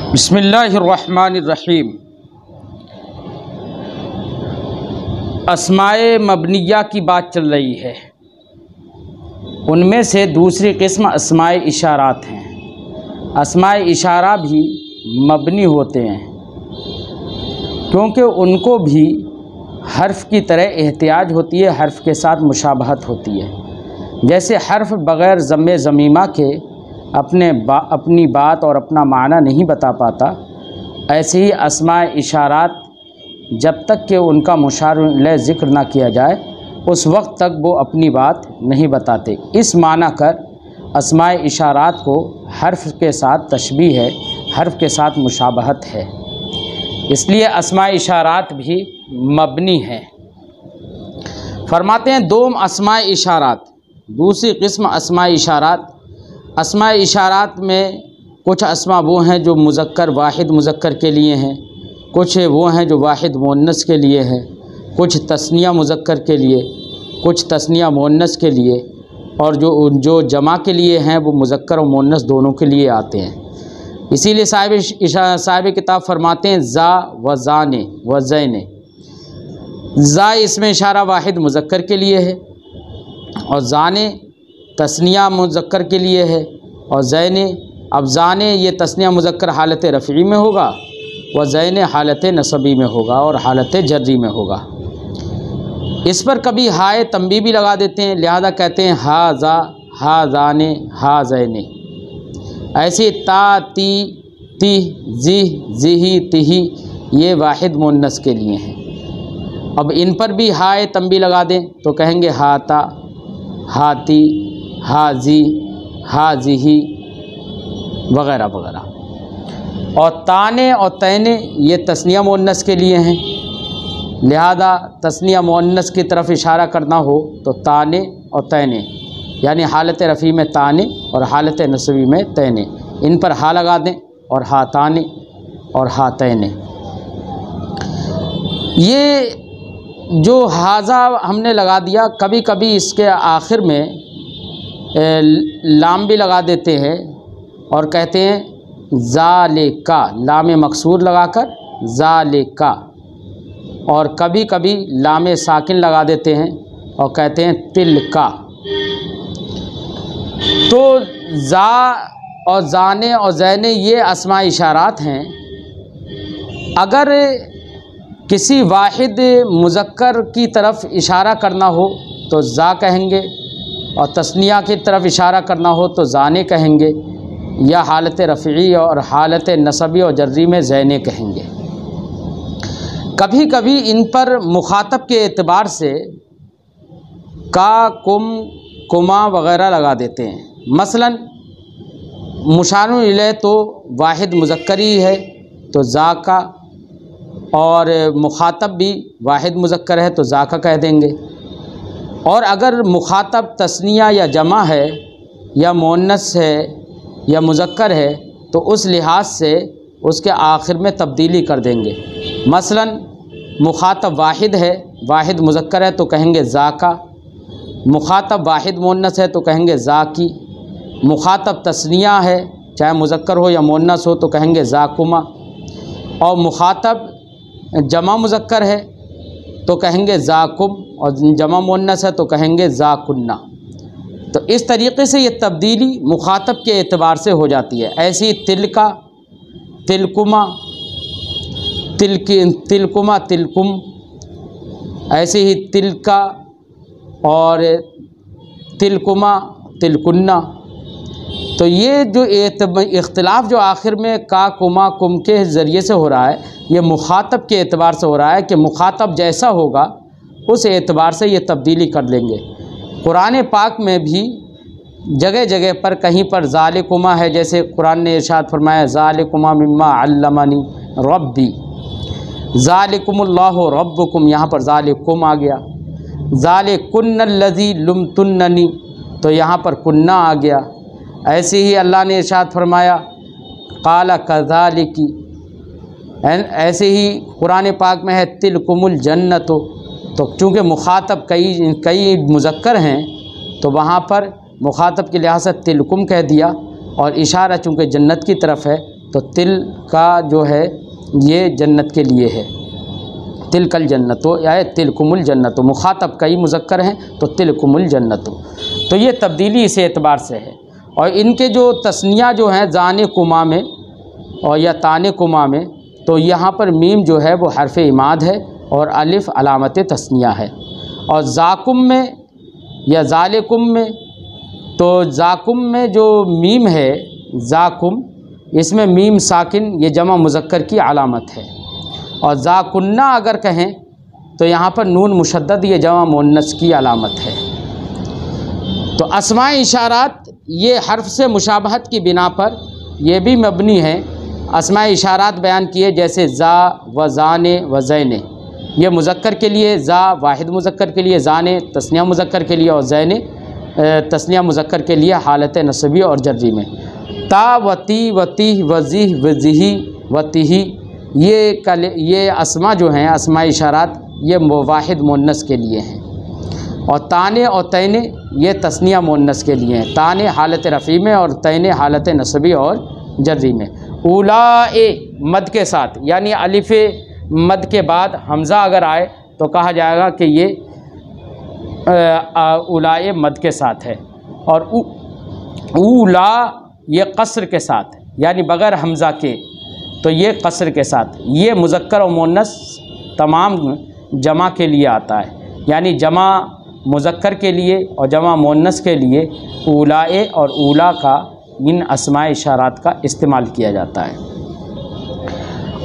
बिस्मिल्लाहिर्रहमानिर्रहीम। अस्माए मबनिया की बात चल रही है। उनमें से दूसरी किस्म अस्माए इशारात हैं। अस्माए इशारा भी मबनी होते हैं क्योंकि उनको भी हर्फ की तरह एहतियाज होती है, हर्फ के साथ मुशाबहत होती है। जैसे हर्फ बग़ैर ज़म्मे ज़मीमा के अपनी बात और अपना माना नहीं बता पाता, ऐसे ही अस्माए इशारात जब तक कि उनका मुशार इलैह ज़िक्र ना किया जाए उस वक्त तक वो अपनी बात नहीं बताते। इस माना कर अस्माए इशारात को हर्फ के साथ तशबीह है, हर्फ के साथ मुशाबहत है, इसलिए अस्माए इशारात भी मबनी हैं। फरमाते हैं दोम अस्माए इशारात, दूसरी किस्म अस्माए इशारात। अस्माए इशारात में कुछ अस्मा वो हैं जो मुज़क्कर वाहिद मुज़क्कर के लिए हैं, कुछ वो हैं जो वाहिद मुअन्नस के लिए हैं, कुछ तस्निया मुज़क्कर के लिए, कुछ तस्निया मुअन्नस के लिए, और जो जमा के लिए हैं वो मुज़क्कर और मुअन्नस दोनों के लिए आते हैं। इसीलिए साहिब किताब फरमाते हैं ज़ा व ज़ाने व ज़ैने। ज़ा इसमें इशारा वाहिद मुज़क्कर के लिए है, और ज़ाने तस्निया मुज़क्कर के लिए है, और ज़ैने, अब ज़ाने ये तस्निया मुज़क्कर हालत रफ़ी में होगा, व ज़ैने हालत नसबी में होगा और हालत जर्री में होगा। इस पर कभी हाय तंबी भी लगा देते हैं, लिहाजा कहते हैं हा ज़ा, हा ज़ाने, हा ज़ैने। ऐसे ता, ती, ती, जी, जिही, तिही ये वाहिद मुअन्नस के लिए हैं। अब इन पर भी हाय तंबी लगा दें तो कहेंगे हाता, हाती, हाजी, हाजिही वगैरह वगैरह। और ताने और तैने ये तस्निया मुअन्नस के लिए हैं, लिहाजा तस्निया मुअन्नस की तरफ इशारा करना हो तो ताने और तैने, यानी हालत रफ़ी में ताने और हालत नसबी में तैने, इन पर हा लगा दें और हा ताने और हा तैने। ये जो हाजा हमने लगा दिया, कभी कभी इसके आखिर में लाम भी लगा देते हैं और कहते हैं ज़ालिका, लाम मकसूर लगाकर ज़ालिका, और कभी कभी लाम साकिन लगा देते हैं और कहते हैं तिलका। तो ज़ा और ज़ाने और ज़ैने ये अस्मा इशारात हैं। अगर किसी वाहिद मुज़क्कर की तरफ इशारा करना हो तो ज़ा कहेंगे, और तस्निया की तरफ इशारा करना हो तो ज़ाने कहेंगे, या हालत रफ़ी और हालत नसबी और जर्री में ज़ैने कहेंगे। कभी कभी इन पर मुखातब के एतबार से का, कुम, कुमा वग़ैरह लगा देते हैं। मसलन मुशारुन इलैह तो वाहिद मुज़क्कर ही है तो ज़ा का, और मुखातब भी वाहिद मुज़क्कर है तो ज़ा का कह देंगे। और अगर मुखातब तस्निया या जमा है या मुअन्नस है या मुज़क्कर है तो उस लिहाज से उसके आखिर में तब्दीली कर देंगे। मसलन मुखातब वाहिद है, वाहिद मुज़क्कर है तो कहेंगे ज़ा का, मुखातब वाहिद मुअन्नस है तो कहेंगे ज़ा की, मुखातब तस्निया है चाहे मुज़क्कर हो या मुअन्नस हो तो कहेंगे ज़ाकुमा, और मुखातब जमा मुज़क्कर है तो कहेंगे ज़ाकुम, और जमा मुअन्नस है तो कहेंगे ज़ाकुन्ना। तो इस तरीक़े से ये तब्दीली मुखातब के एतबार से हो जाती है। ऐसी तिलका, तिलकुमा, तिलकुमा, तिलकुम, ऐसे ही तिलका और तिलकुमा, तिलकुन्ना। तो ये जो इख्तिलाफ जो आखिर में का, कुमा, कुम के ज़रिए से हो रहा है, ये मुखातब के एतबार से हो रहा है कि मुखातब जैसा होगा उस एतबार से ये तब्दीली कर लेंगे। कुरान पाक में भी जगह जगह पर कहीं पर ज़ालिकुमा है, जैसे कुरान ने इरशाद फरमाया ज़ालिकुमा मिम्मा अल्लमनी रब्बी, ज़ालिकुमुल्लाहु रब्बुकुम, यहाँ पर ज़ालिकुम आ गया। ज़ालिकुन्नल्लज़ी लुमतुन्ननी, तो यहाँ पर कुन्ना आ गया। ऐसे ही अल्लाह ने इरशाद फरमाया क़ाला कज़ालिकी। ऐसे ही कुरान पाक में है तिलकुमुल जन्नतो, तो चूँकि मुखातब कई मुज़क्कर हैं तो वहाँ पर मुखातब के लिहाज से तिलकुम कह दिया, और इशारा चूँकि जन्नत की तरफ है तो तिल का जो है ये जन्नत के लिए है, तिलकल जन्नतो या तिलकुमुल जन्नतो, मुखातब कई मुज़क्कर हैं तो तिलकुमुल जन्नतो। तो ये तब्दीली इस एतबार से है। और इनके जो तस्निया जो हैं जाने कुमा में और या ताने कुमा में, तो यहाँ पर मीम जो है वो हरफ इमाद है और अलिफ अलामत तस्निया है। और जाकुम में या जालिकुम में, तो जाकुम में जो मीम है जाकुम, इसमें मीम साकिन ये जमा मुज़क्कर की अलामत है। और जाकुन्ना अगर कहें तो यहाँ पर नून मुशद्दद ये जमा मुन्नस की अलामत है। तो अस्माए इशारात ये हर्फ से मुशाबहत की बिना पर ये भी मबनी है। अस्माए इशारात बयान किए जैसे ज़ा व ज़ाने व ज़ैने, ये मुज़क्कर के लिए ज़ा वाहिद मुज़क्कर के लिए, ज़ाने तस्निया मुज़क्कर के लिए और ज़ैने तस्निया मुज़क्कर के लिए हालत नस्बी और जर्री में। ता वती वती वज़ी वज़ी वतीही ये अस्मा जो हैं अस्मा इशारात ये वाहिद मुन्नस के लिए हैं। और ताने और तैने ये तस्निया मुन्नस के लिए हैं। ताने हालत रफ़ी में और तैने हालत नस्बी और जर्री में। उलाए मद के साथ, यानी अलिफ़ मद के बाद हमज़ा अगर आए तो कहा जाएगा कि ये उलाए मद के साथ है। और उला ये कसर के साथ, यानी बग़ैर हमज़ा के, तो ये कसर के साथ। ये मुज़क्कर और मुन्नस तमाम जमा के लिए आता है, यानी जमा मुज़क्कर के लिए और जमा मुन्नस के लिए उलाए और उला का इन अस्माए इशारात का इस्तेमाल किया जाता है।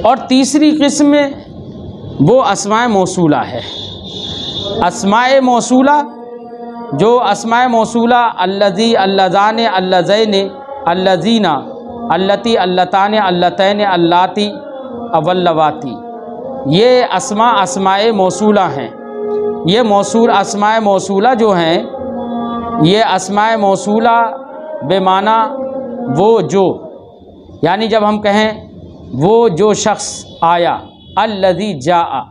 और तीसरी किस्म वो अस्माए मौसूला है। अस्माए मौसूला जो अस्माए मौसूला अल्लज़ी अल्लज़ाने अल्लज़ैने अल्लज़ीना अल्लती अल्लताने अल्लतैने अल्लाती अवल्लवाती, ये अस्माए मौसूला हैं। ये मौसूल अस्माए मौसूला जो हैं ये अस्माए मौसूला बेमाना वो जो, यानी जब हम कहें वो जो शख्स आया, अल्लज़ी जाआ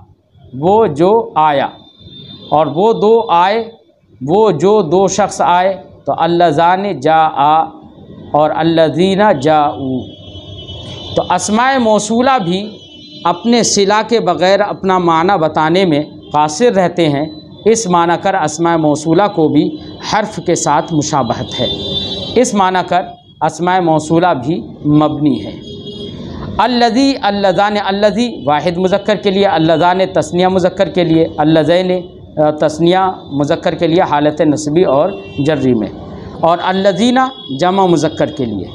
वो जो आया, और वो दो आए, वो जो दो शख्स आए, तो अल्लज़ाने जाआ और अल्लज़ीना जाऊ। तो अस्माए मौसूला भी अपने सिला के बग़ैर अपना माना बताने में क़ासिर रहते हैं। इस माना कर अस्माए मौसूला को भी हर्फ के साथ मुशाबहत है। इस माना कर अस्माए मौसूला भी मबनी है। अल्लज़ी अल्लज़ाने, अल्लज़ी वाहिद मुज़क्कर के लिए, अल्लज़ाने तस्निया मुज़क्कर के लिए, अल्लज़ैने तस्निया मुज़क्कर के लिए हालत नस्बी और जर्री में, और अल्लज़ीना जमा मुज़क्कर के लिए,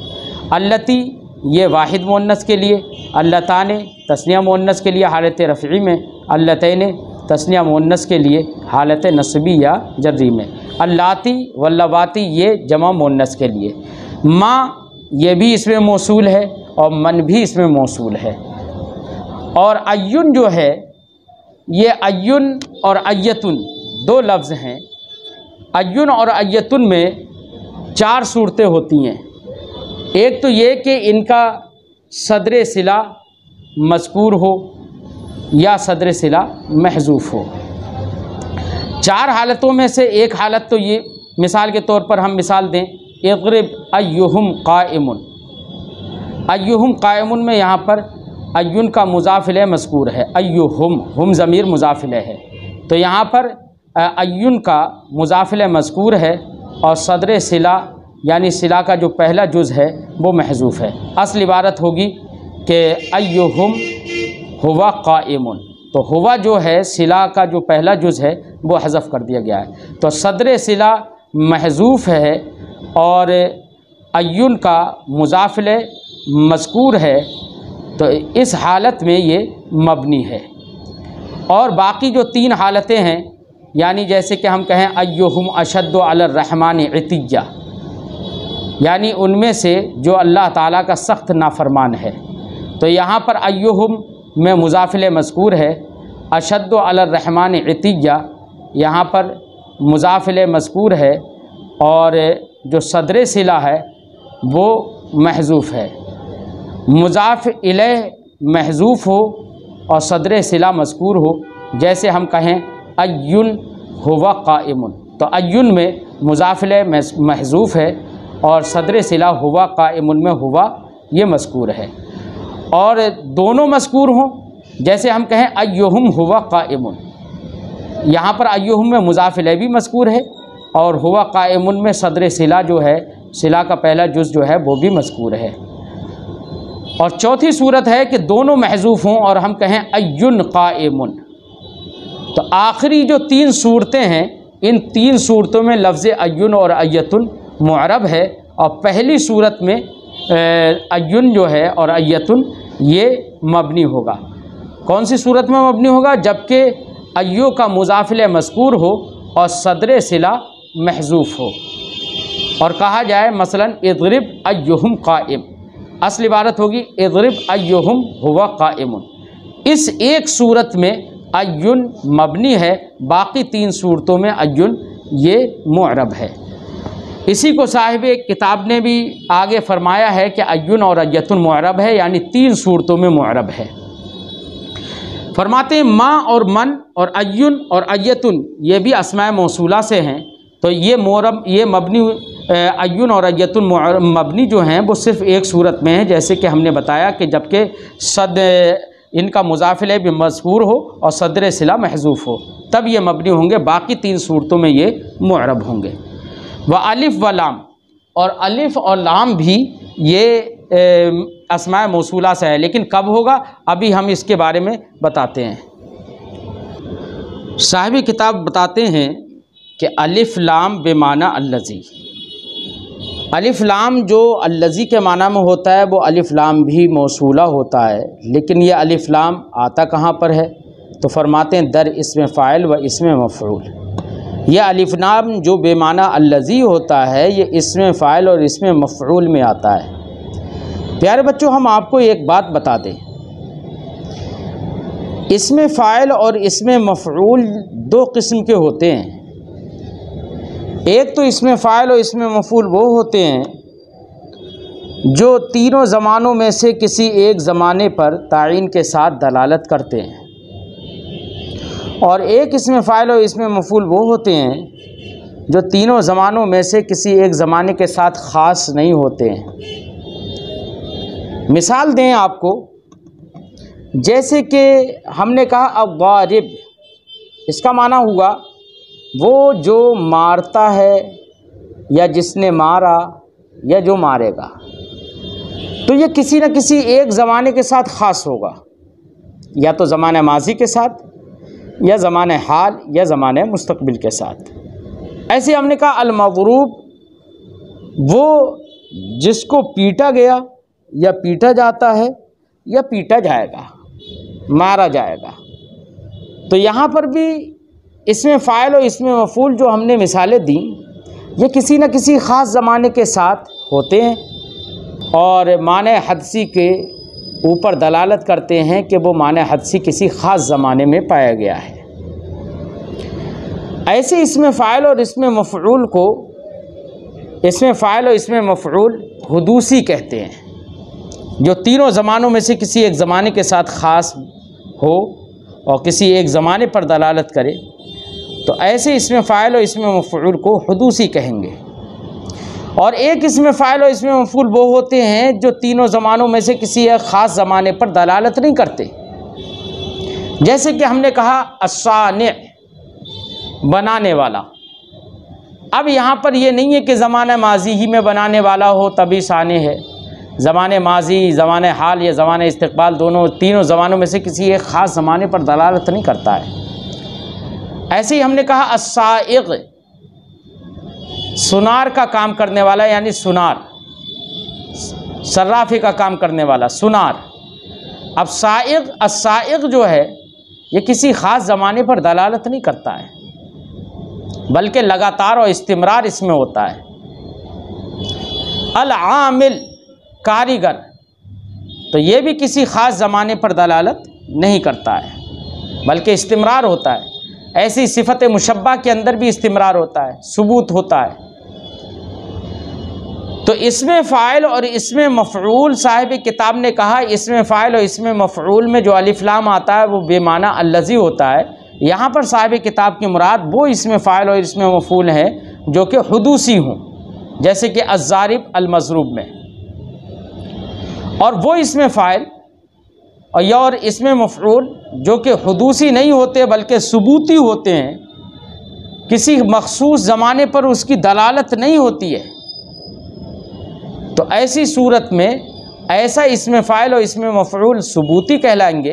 अल्लती ये वाहिद मुन्नस के लिए, अल्लताने तस्निया मुन्नस के लिए हालत रफ़ी में, अल्लतैने तस्निया मुन्नस के लिए हालत नस्बी या जर्री में, अल्लाती वल्लवाती ये जमा मुन्नस के लिए। माँ ये भी इसमें मौसूल है और मन भी इसमें मौसूल है। और अय्युन जो है ये अय्युन और अय्यतुन दो लफ्ज़ हैं। अय्युन और अय्यतुन में चार सूरतें होती हैं। एक तो ये कि इनका सदर सिला मज़कूर हो या सदर सिला महज़ूफ़ हो। चार हालतों में से एक हालत तो ये, मिसाल के तौर पर हम मिसाल दें, इग़रिब अय्युहुम क़ाइमुन। अय्युहुम क़ाइमुन में यहाँ पर अय्युन का मुज़ाफ़िल मज़कूर है, अय्युहुम हम ज़मीर मुज़ाफ़िल है, तो यहाँ पर अय्युन का मुज़ाफ़िल मज़कूर है और सदर सिला यानी सिला का जो पहला जुज़ है वो महज़ूफ़ है। असल इबारत होगी कि अय्युहुम हुवा क़ाइमुन, तो हुवा जो है सिला का जो पहला जुज़ है वो हज़फ़ कर दिया गया है, तो सदर सिला महज़ूफ़ है और अय्युन का मुज़ाफ़िल मज़कूर है, तो इस हालत में ये मबनी है। और बाकी जो तीन हालतें हैं, यानी जैसे कि हम कहें अय्युहुम अशद्दु अलर रहमान इतिया, यानी उनमें से जो अल्लाह ताला का सख्त नाफरमान है, तो यहाँ पर अय्युहुम में मुज़ाफ़िल मज़कूर है, अशद्दु अलर रहमान इतिया यहाँ पर मुज़ाफ़िल मज़कूर है और जो सदर सिला है वो महज़ूफ़ है। मुज़ाफ़ इलैह महज़ूफ़ हो और सदर सिला मज़कूर हो, जैसे हम कहें अय्युन हुवा क़ाइमुन, तो अय्युन में मुज़ाफ़िल महज़ूफ़ है और सदर सिला हुवा क़ाइमुन में हुवा ये मज़कूर है। और दोनों मज़कूर हों, जैसे हम कहें अय्युहुम हुवा काइमुन, यहाँ पर अय्युहुम में मुज़ाफ़ इलैह भी मज़कूर है और हुवा काइमुन में सदर सिला जो है, सिला का पहला जुज़ जो है वो भी मज़कूर है। और चौथी सूरत है कि दोनों महज़ूफ़ हों और हम कहें अय्युन काइमुन। तो आखिरी जो 3 सूरतें हैं, इन 3 सूरतों में लफ्ज़ अय्युन और अय्यतुन मुअरब है और पहली सूरत में अय्युन जो है और अय्यतुन ये मबनी होगा। कौन सी सूरत में मबनी होगा? जबकि अय्यो का मुज़ाफ़ इलैह मज़कूर हो और सदर सिला महज़ूफ़ हो और कहा जाए मसलन इज़रिब अय्युहुम काइम, असल इबारत होगी इज़रिब अय्युहुम हुवा काइमुन। इस एक सूरत में अय्युन मबनी है, बाकी 3 सूरतों में अय्युन ये मुअरब है। इसी को साहिब किताब ने भी आगे फरमाया है कि अय्युन और अय्यतुन मुअरब है, यानी 3 सूरतों में मुअरब है। फरमाते हैं मा और मन और अय्युन और अय्यतुन ये भी अस्माए मौसूला से हैं, तो ये मुअरब, ये मबनी अय्युन और अय्यतुन मबनी जो हैं वो सिर्फ़ एक सूरत में है, जैसे कि हमने बताया कि जबकि इनका मुज़ाफ़ इलैह भी मज़कूर हो और सदर सिला महज़ूफ़ हो तब ये मबनी होंगे, बाकी 3 सूरतों में ये मुअरब होंगे। व अलिफ व लाम, और अलिफ और लाम भी ये अस्माए मौसूला से है, लेकिन कब होगा अभी हम इसके बारे में बताते हैं। साहिब किताब बताते हैं कि अलिफ लाम बेमाना अल्लज़ी, अलिफ लाम जो अल्लज़ी के माना में होता है वो अलिफ लाम भी मौसूला होता है, लेकिन ये अलिफ लाम आता कहाँ पर है? तो फरमाते हैं दर इसमें फ़ाइल व इसमें मफ़ऊल। यह अलिफ लाम जो बेमाना अल्लज़ी होता है ये इसमें फ़ाइल और इसमें मफ़ऊल में आता है। प्यारे बच्चों, हम आपको एक बात बता दें, इसमें फ़ाइल और इसमें मफ़ऊल 2 किस्म के होते हैं। एक तो इसमें फ़ाइल और इसमें मफ़ऊल वो होते हैं जो तीनों ज़मानों में से किसी एक ज़माने पर तायीन के साथ दलालत करते हैं, और एक इसमें फ़ाइल और इसमें मफ़ऊल वो होते हैं जो तीनों ज़मानों में से किसी एक ज़माने के साथ ख़ास नहीं होते हैं। मिसाल दें आपको, जैसे कि हमने कहा अग़्वारिब, इसका माना हुआ वो जो मारता है या जिसने मारा या जो मारेगा, तो ये किसी न किसी एक ज़माने के साथ ख़ास होगा, या तो ज़माने माजी के साथ या ज़माने हाल या ज़माने मुस्तक़बिल के साथ। ऐसे हमने कहा अल-मज़रूब, वो जिसको पीटा गया या पीटा जाता है या पीटा जाएगा, मारा जाएगा। तो यहाँ पर भी इसमें फ़ाइल और इसमें मफ़ऊल जो हमने मिसालें दी ये किसी न किसी ख़ास ज़माने के साथ होते हैं और माने हदसी के ऊपर दलालत करते हैं कि वो माने हदसी किसी ख़ास ज़माने में पाया गया है। ऐसे इसमें फ़ाइल और इसमें मफ़ऊल को, इसमें फ़ाइल और इसमें मफ़ऊल हुदूसी कहते हैं, जो तीनों ज़मानों में से किसी एक ज़माने के साथ ख़ास हो और किसी एक ज़माने पर दलालत करे, तो ऐसे इसमें फ़ाइल और इसमें मफ़ऊल को हुदूसी कहेंगे। और एक इसमें फ़ाइल और इसमें मफ़ऊल वो होते हैं जो तीनों ज़मानों में से किसी एक ख़ास ज़माने पर दलालत नहीं करते। जैसे कि हमने कहा अस्सानि, बनाने वाला। अब यहाँ पर ये नहीं है कि ज़माना माजी ही में बनाने वाला हो तभी साने है, ज़माने माजी, ज़माने हाल या ज़माने इस्तक़बाल, तीनों ज़मानों में से किसी एक ख़ास ज़माने पर दलालत नहीं करता है। ऐसे ही हमने कहा अस्साइग़, सुनार का काम करने वाला, यानी सुनार, सर्राफ़ी का काम करने वाला सुनार। अब साइग़, अस्साइग़ जो है ये किसी ख़ास ज़माने पर दलालत नहीं करता है, बल्कि लगातार और इस्तिमरार इसमें होता है। अल-आमिल, कारीगर, तो ये भी किसी ख़ास ज़माने पर दलालत नहीं करता है बल्कि इस्तिमरार होता है। ऐसी सिफ़त मुशब्बा के अंदर भी इस्तिमरार होता है, सुबूत होता है। तो इसमें फ़ाइल और इसमें मफ़ऊल, साहिब किताब ने कहा इसमें फ़ाइल और इसमें मफ़ऊल में जो अलिफ लाम आता है वो बेमाना अल्लज़ी होता है। यहाँ पर साहिब किताब की मुराद वो इसमें फ़ाइल और इसमें मफ़ऊल है जो कि हुदूसी हों, जैसे कि अज़्ज़ारिब अल-मज़रूब में, और वो इसमें फ़ाइल और इसमें मफ़ऊल जो कि हुदूसी नहीं होते बल्कि सुबूती होते हैं, किसी मखसूस ज़माने पर उसकी दलालत नहीं होती है, तो ऐसी सूरत में ऐसा इसमें फ़ाइल और इसमें मफ़ऊल सुबूती कहलाएंगे।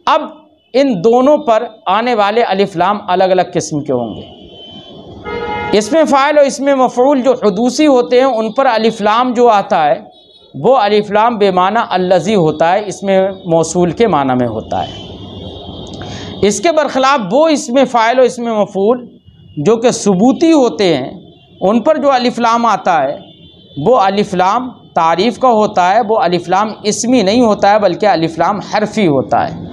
अब इन दोनों पर आने वाले अलिफ लाम अलग अलग किस्म के होंगे। इसमें फ़ाइल और इसमें मफ़ऊल जो हुदूसी होते हैं उन पर अलिफ लाम जो आता है वो अलिफ लाम बेमाना अल्लज़ी होता है, इसमें मौसूल के माना में होता है। इसके बरखिलाफ़ वो इसमें फ़ाइल और इसमें मफ़ऊल जो कि सुबूती होते हैं उन पर जो अलिफ लाम आता है वो अलिफ लाम तारीफ़ का होता है, वो अलिफ लाम इसमी नहीं होता है बल्कि अलिफ लाम हरफ़ी होता है।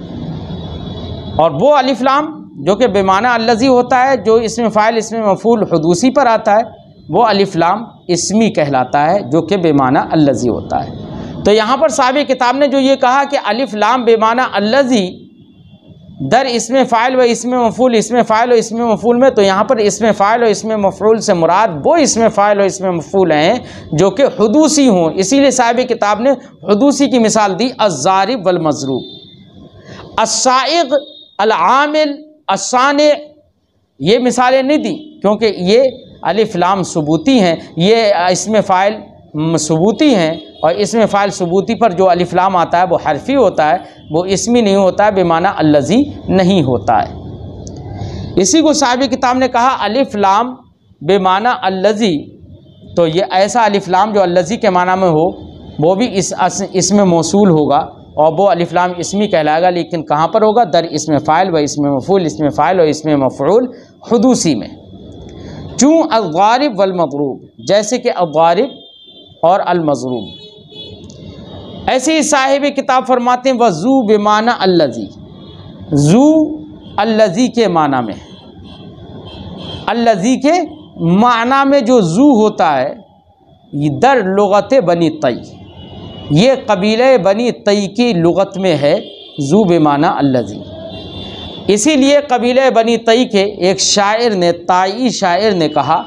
और वो अलिफ लाम जो कि बेमाना अल्लज़ी होता है, जो इसमें फ़ाइल इसमें मफ़ऊल हुदूसी पर आता है, वो अलिफ लाम इसमी कहलाता है जो कि बेमाना अल्लज़ी होता है। तो यहाँ पर साहिब किताब ने जो ये कहा कि अलिफ लाम बेमाना अल्लज़ी दर इसमें फ़ाइल व इसमें मफ़ऊल, इसमें फ़ाइल और इसमें मफ़ऊल में, तो यहाँ पर इसमें फ़ाइल और इसमें मफ़ऊल से मुराद वो इसमें फ़ाइल और इसमें मफ़ऊल हैं जो कि हुदूसी हों। इसीलिए साहिब किताब ने हुदूसी की मिसाल दी अज़्ज़ारिब वल मज़रूब, अस्साइग़, अल-आमिल, अस्साने, ये मिसालें नहीं दी क्योंकि ये अलिफ लाम सुबूती हैं, ये इसमें फ़ाइल सुबूती हैं और इसमें फ़ाइल सुबूती पर जो अलिफ लाम आता है वो हरफ़ी होता है, वो इसमी नहीं होता है, बेमाना अल्लज़ी नहीं होता है। इसी को साहिब किताब ने कहा अलिफ लाम बेमाना अल्लज़ी, तो ये ऐसा अलिफ लाम जो अल्लज़ी के माना में हो वो भी इसमें मौसूल होगा और वो अलिफ लाम इसमी कहलाएगा, लेकिन कहाँ पर होगा? दर इसमें फ़ाइल व इसमें मफ़ऊल, इसमें फ़ाइल और इसमें मफ़ऊल हुदूसी में। चूँ अज़्ज़ारिब वल मज़रूब, जैसे कि अज़्ज़ारिब और अल-मज़रूब। ऐसे ही साहिब किताब फरमाते हैं वज़ू बेमाना अल्लज़ी, ज़ू अल्लज़ी के माना में, अल्लज़ी के माना में जो ज़ू होता है ये दर लुग़त बनी तई, ये कबीले बनी तई की लुग़त में है ज़ू बेमाना अल्लज़ी। इसीलिए कबीले बनी तई के एक शायर ने, ताई शायर ने कहा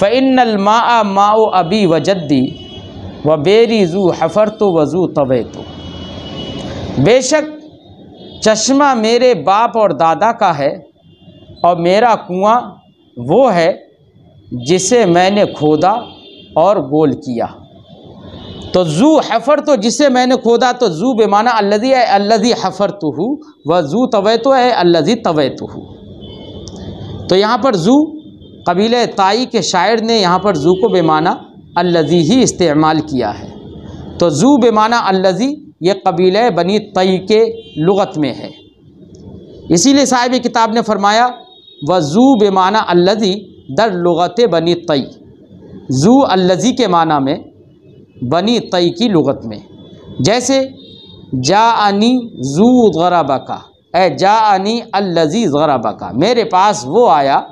फ़इन्नल माअ माउ अबी व जद्दी व बेरी ज़ू हफ़रतु व ज़ू तवैतु, बेशक चश्मा मेरे बाप और दादा का है और मेरा कुआं वो है जिसे मैंने खोदा और गोल किया। तो ज़ू हफ़रतु जिसे मैंने खोदा, तो ज़ू बेमाना अल्लज़ी है, अल्लज़ी हफ़रतुहु, व ज़ू तवैतु है, अल्लज़ी तवैतुहु। तो यहाँ पर ज़ू कबीले ताई के शायर ने यहाँ पर ज़ू को बेमाना अल्लज़ी ही इस्तेमाल किया है। तो ज़ू बेमाना अल्लज़ी ये कबीले बनी तई के लुग़त में है। इसीलिए साहिब किताब ने फरमाया व ज़ू बेमाना अल्लज़ी दर लुग़त बनी तई, ज़ू अल्लज़ी के माना में, बनी तई की लुग़त में। जैसे जाअनी ज़ू ज़रबका, ए जाअनी अल्लज़ी ज़रबका, मेरे पास वो आया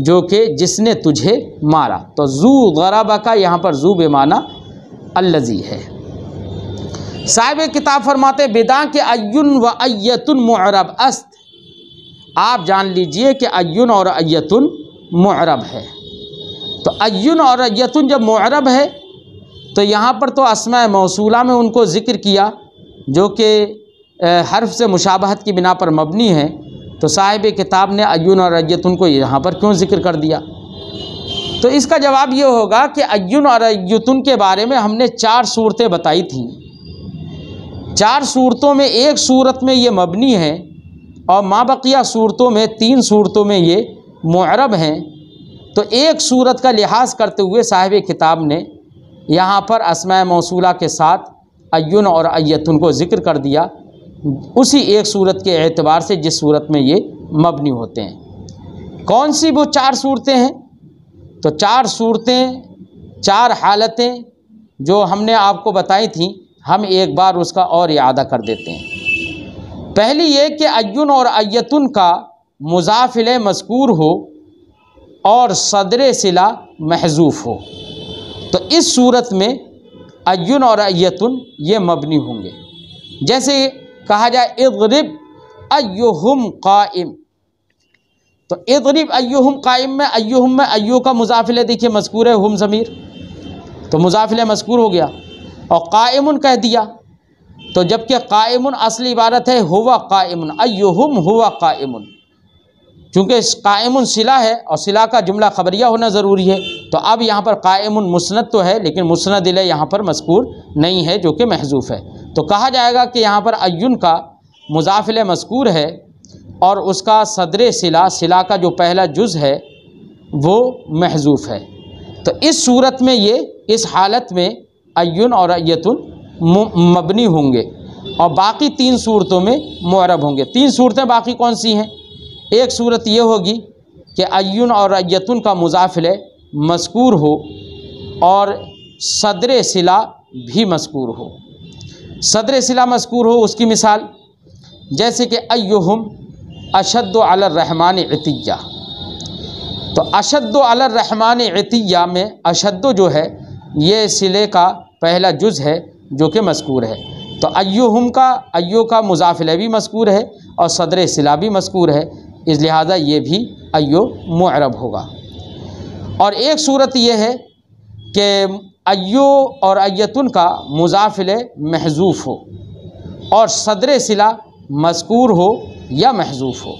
जो कि जिसने तुझे मारा। तो ज़ू ज़रबका यहाँ पर ज़ू बेमाना अल्लज़ी है। साहिब किताब फरमाते बिदा के अय्युन व अय्यतुन मुअरब अस्त, आप जान लीजिए कि अय्युन और अय्यतुन मुअरब है। तो अय्युन और अय्यतुन जब मुअरब है तो यहाँ पर तो अस्मा मौसूला में उनको ज़िक्र किया जो कि हर्फ से मुशाबहत की बिना पर मबनी है, तो साहिब किताब ने अय्युन और अय्यतुन को यहाँ पर क्यों ज़िक्र कर दिया? तो इसका जवाब ये होगा कि अय्युन और अय्यतुन के बारे में हमने 4 सूरतें बताई थी। 4 सूरतों में एक सूरत में ये मबनी है और माबकिया सूरतों में 3 सूरतों में ये मुअरब हैं। तो एक सूरत का लिहाज करते हुए साहिब किताब ने यहाँ पर अस्मा मौसूला के साथ अय्युन और अय्यतुन को ज़िक्र कर दिया, उसी एक सूरत के एतबार से जिस सूरत में ये मबनी होते हैं। कौन सी वो 4 सूरतें हैं? तो 4 सूरतें, 4 हालतें जो हमने आपको बताई थी, हम एक बार उसका और यादा कर देते हैं। पहली ये कि अय्युन और अय्यतुन का मुज़ाफ़िल मज़कूर हो और सदर सिला महज़ूफ़ हो, तो इस सूरत में अय्युन और अय्यतुन ये मबनी होंगे। जैसे कहा जाए इज़रिब अय्युहुम क़ाइम, तो इज़रिब अय्युहुम क़ाइम में अय्युहुम में अय्यु का मुज़ाफ़िल देखिए मज़कूर है, हुम ज़मीर, तो मुज़ाफ़िल मज़कूर हो गया। और क़ाइमुन कह दिया तो जबकि कायमुन असली इबारत है हुवा कायमुन, अय्युहुम हुवा कायमुन। चूँकि कायमुन सिला है और सिला का जुमला खबरिया होना ज़रूरी है, तो अब यहाँ पर कायमुन मुस्नद तो है लेकिन मुस्नद इलैह यहाँ पर मज़कूर नहीं है जो कि महजूफ़ है। तो कहा जाएगा कि यहाँ पर अय्युन का मुज़ाफ़ इलैह मज़कूर है और उसका सदर सिला, सिला का जो पहला जुज़ है वो महजूफ़ है। तो इस सूरत में ये, इस हालत में अय्युन और अय्यतुन मबनी होंगे और बाकी 3 सूरतों में मुअरब होंगे। 3 सूरतें बाकी कौन सी हैं? एक सूरत ये होगी कि अय्युन और अय्यतुन का मुज़ाफ़ इलैह मज़कूर हो और सदर सिला भी मज़कूर हो। सदर सिला मज़कूर हो, उसकी मिसाल जैसे कि अय्युहुम अशद्दु अलर रहमान इतिया। तो अशद्दु अलर रहमान इतिया में अशद्दु जो है ये सिले का पहला जुज़ है जो कि मज़कूर है। तो अय्युहुम का, अय्यु का मुज़ाफ़ इलैह भी मज़कूर है और सदर सिला भी मज़कूर है, इस लिहाजा ये भी अय्यु मुअरब होगा। और एक सूरत ये है कि अय्यु और अय्यतुन का मुज़ाफ़ इलैह महज़ूफ़ हो और सदर सिला मज़कूर हो या महज़ूफ़ हो।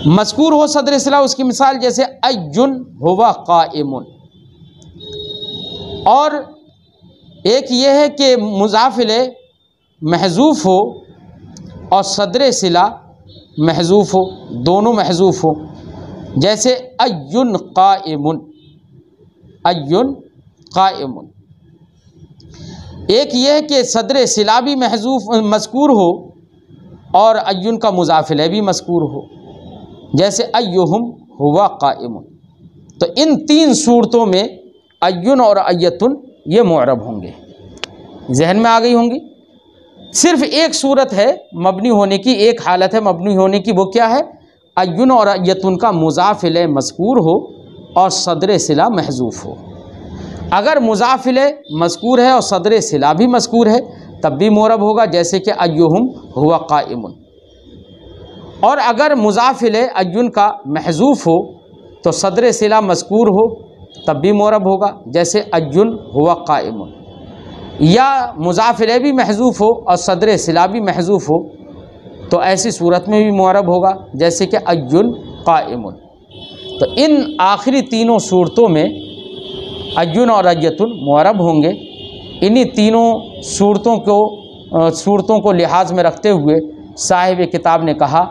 मज़कूर हो सदर सिला, उसकी मिसाल जैसे अय्युन हुवा काइमुन। और एक ये है कि मुज़ाफ़ इलैह महज़ूफ़ हो और सदर सिला महज़ूफ़ हो, दोनों महज़ूफ़ हो, जैसे अय्युन काइमुन, अय्युन काइमुन। एक ये है कि सदर सिला भी मज़कूर हो और अय्युन का मुज़ाफ़ इलैह भी मज़कूर हो, जैसे अय्युहुम हुवा काइमुन। तो इन 3 सूरतों में अय्युन और अय्यतुन ये मुअरब होंगे। जहन में आ गई होंगी। सिर्फ़ एक सूरत है मबनी होने की, एक हालत है मबनी होने की, वो क्या है? अय्युन और अय्यतुन का मुज़ाफ़ इलैह मज़कूर हो और सदर सिला महज़ूफ़ हो। अगर मुज़ाफ़ इलैह मज़कूर है और सदर सिला भी मज़कूर है तब भी मुअरब होगा, जैसे कि अय्युहुम हुवा काइमुन। और अगर मुज़ाफ़ इलैह अय्युन का महज़ूफ़ हो तो सदर सिला मज़कूर हो तब भी मुअरब होगा, जैसे अय्युन हुवा काइमुन। या मुज़ाफ़ इलैह भी महज़ूफ़ हो और सदर सिला भी महज़ूफ़ हो तो ऐसी सूरत में भी मुअरब होगा, जैसे कि अय्युन काइमुन। तो इन आखिरी तीनों सूरतों में अय्युन और अय्यतुन मुअरब होंगे। इन्हीं तीनों सूरतों को लिहाज में रखते हुए साहिब किताब ने कहा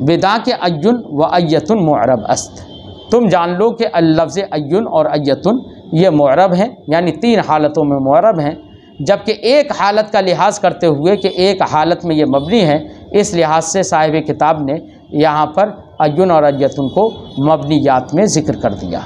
बिदा के अय्युन व अय्यतुन मुअरब अस्त। तुम जान लो कि लफ्ज़ अय्युन और अय्यतुन ये मुअरब हैं, यानी 3 हालतों में मुअरब हैं, जबकि एक हालत का लिहाज करते हुए कि एक हालत में ये मबनी है, इस लिहाज से साहिब किताब ने यहाँ पर अय्युन और अय्यतुन को मबनियात में ज़िक्र कर दिया।